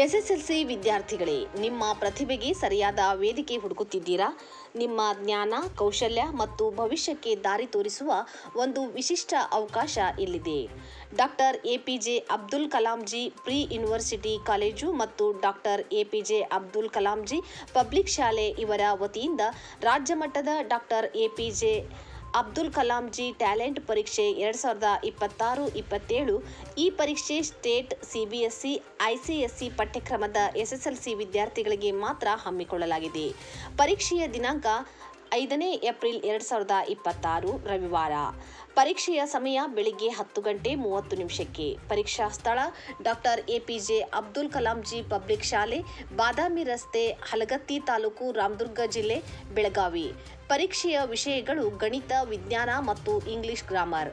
SSLC ವಿದ್ಯಾರ್ಥಿಗಳೇ, ನಿಮ್ಮ ಪ್ರತಿಭೆಗೆ ಸರಿಯಾದ ವೇದಿಕೆ ಹುಡುಕುತ್ತಿದ್ದೀರಾ? ನಿಮ್ಮ ಜ್ಞಾನ, ಕೌಶಲ್ಯ ಮತ್ತು ಭವಿಷ್ಯಕ್ಕೆ ದಾರಿ ತೋರಿಸುವ ಒಂದು ವಿಶಿಷ್ಟ ಅವಕಾಶ ಇಲ್ಲಿದೆ. Doctor APJ Abdul ಕಲಾಂಜಿ pre university college ಮತ್ತು ಡಾಕ್ಟರ್ ಎಪಿಜೆ ಅಬ್ದುಲ್ ಕಲಾಂಜಿ ಪಬ್ಲಿಕ್ ಶಾಲೆ ಇವರ ವತಿಯಿಂದ ರಾಜ್ಯ ಮಟ್ಟದ ಡಾಕ್ಟರ್ ಎಪಿಜೆ ಅಬ್ದುಲ್ ಕಲಾಂಜಿ ಟ್ಯಾಲೆಂಟ್ ಪರೀಕ್ಷೆ 2026-27 ಈ ಪರೀಕ್ಷೆ ಸ್ಟೇಟ್, ಸಿಬಿಎಸ್ಇ, ಐಸಿಎಸ್ಇ ಪಠ್ಯಕ್ರಮದ ಎಸ್ಎಸ್ಎಲ್ಸಿ ವಿದ್ಯಾರ್ಥಿಗಳಿಗೆ ಮಾತ್ರ ಹಮ್ಮಿಕೊಳ್ಳಲಾಗಿದೆ. ಪರೀಕ್ಷೆಯ ದಿನಾಂಕ 5 ಏಪ್ರಿಲ್ 2026 ರವಿವಾರ. ಪರೀಕ್ಷೆಯ ಸಮಯ ಬೆಳಿಗ್ಗೆ 10:30 ಪರೀಕ್ಷಾ ಸ್ಥಳ ಡಾಕ್ಟರ್ ಎಪಿಜೆ ಅಬ್ದುಲ್ ಕಲಾಂಜಿ ಪಬ್ಲಿಕ್ ಶಾಲೆ, ಬಾದಾಮಿ ರಸ್ತೆ, ಹಲಗತ್ತಿ ತಾಲೂಕು, ರಾಮದುರ್ಗ ಜಿಲ್ಲೆ, ಬೆಳಗಾವಿ. ಪರೀಕ್ಷೆಯ ವಿಷಯಗಳು ಗಣಿತ, ವಿಜ್ಞಾನ ಮತ್ತು ಇಂಗ್ಲಿಷ್ ಗ್ರಾಮರ್.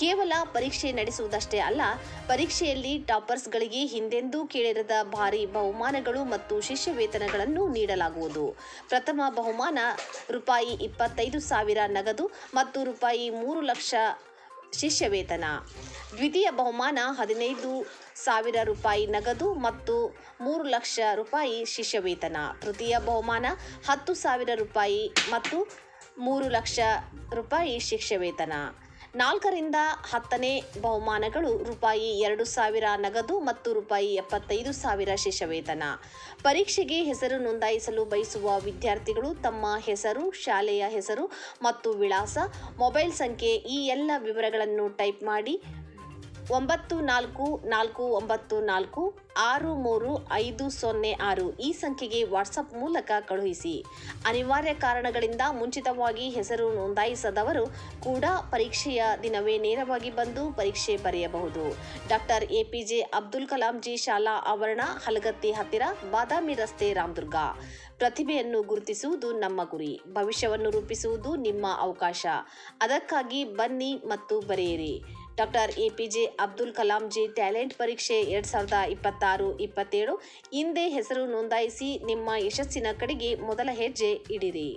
ಕೇವಲ ಪರೀಕ್ಷೆ ನಡೆಸುವುದಷ್ಟೇ ಅಲ್ಲ, ಪರೀಕ್ಷೆಯಲ್ಲಿ ಟಾಪರ್ಸ್ಗಳಿಗೆ ಹಿಂದೆಂದೂ ಕೇಳಿರದ ಭಾರಿ ಬಹುಮಾನಗಳು ಮತ್ತು ಶಿಷ್ಯವೇತನಗಳನ್ನು ನೀಡಲಾಗುವುದು. ಪ್ರಥಮ ಬಹುಮಾನ ರೂಪಾಯಿ 25,000 ನಗದು ಮತ್ತು ರೂಪಾಯಿ 3 ಲಕ್ಷ ಶಿಷ್ಯವೇತನ. ದ್ವಿತೀಯ ಬಹುಮಾನ 15,000 ರೂಪಾಯಿ ನಗದು ಮತ್ತು 3 ಲಕ್ಷ ರೂಪಾಯಿ ಶಿಷ್ಯವೇತನ. ತೃತೀಯ ಬಹುಮಾನ 10,000 ರೂಪಾಯಿ ಮತ್ತು 3 ಲಕ್ಷ ರೂಪಾಯಿ ಶಿಷ್ಯವೇತನ. 4ರಿಂದ 10ನೇ ಬಹುಮಾನಗಳು ರೂಪಾಯಿ 2,000 ನಗದು ಮತ್ತು ರೂಪಾಯಿ 75,000 ಶಿಷ್ಯವೇತನ. ಪರೀಕ್ಷೆಗೆ ಹೆಸರು ನೋಂದಾಯಿಸಲು ಬಯಸುವ ವಿದ್ಯಾರ್ಥಿಗಳು ತಮ್ಮ ಹೆಸರು, ಶಾಲೆಯ ಹೆಸರು ಮತ್ತು ವಿಳಾಸ, ಮೊಬೈಲ್ ಸಂಖ್ಯೆ ಈ ಎಲ್ಲ ವಿವರಗಳನ್ನು ಟೈಪ್ ಮಾಡಿ 9449463506 ಈ ಸಂಖ್ಯೆಗೆ ವಾಟ್ಸಪ್ ಮೂಲಕ ಕಳುಹಿಸಿ. ಅನಿವಾರ್ಯ ಕಾರಣಗಳಿಂದ ಮುಂಚಿತವಾಗಿ ಹೆಸರು ನೋಂದಾಯಿಸದವರು ಕೂಡ ಪರೀಕ್ಷೆಯ ದಿನವೇ ನೇರವಾಗಿ ಬಂದು ಪರೀಕ್ಷೆ ಬರೆಯಬಹುದು. ಡಾಕ್ಟರ್ ಎಪಿಜೆ ಅಬ್ದುಲ್ ಕಲಾಂಜಿ ಶಾಲಾ ಆವರಣ, ಹಲಗತ್ತಿ ಹತ್ತಿರ, ಬಾದಾಮಿ ರಸ್ತೆ, ರಾಮದುರ್ಗ. ಪ್ರತಿಭೆಯನ್ನು ಗುರುತಿಸುವುದು ನಮ್ಮ ಗುರಿ, ಭವಿಷ್ಯವನ್ನು ರೂಪಿಸುವುದು ನಿಮ್ಮ ಅವಕಾಶ. ಅದಕ್ಕಾಗಿ ಬನ್ನಿ ಮತ್ತು ಬರೆಯಿರಿ. ಡಾಕ್ಟರ್ ಎಪಿಜೆ ಅಬ್ದುಲ್ ಕಲಾಂಜಿ ಟ್ಯಾಲೆಂಟ್ ಪರೀಕ್ಷೆ 2026-27 ಇಂದೇ ಹೆಸರು ನೋಂದಾಯಿಸಿ ನಿಮ್ಮ ಯಶಸ್ಸಿನ ಕಡೆಗೆ ಮೊದಲ ಹೆಜ್ಜೆ ಇಡಿರಿ.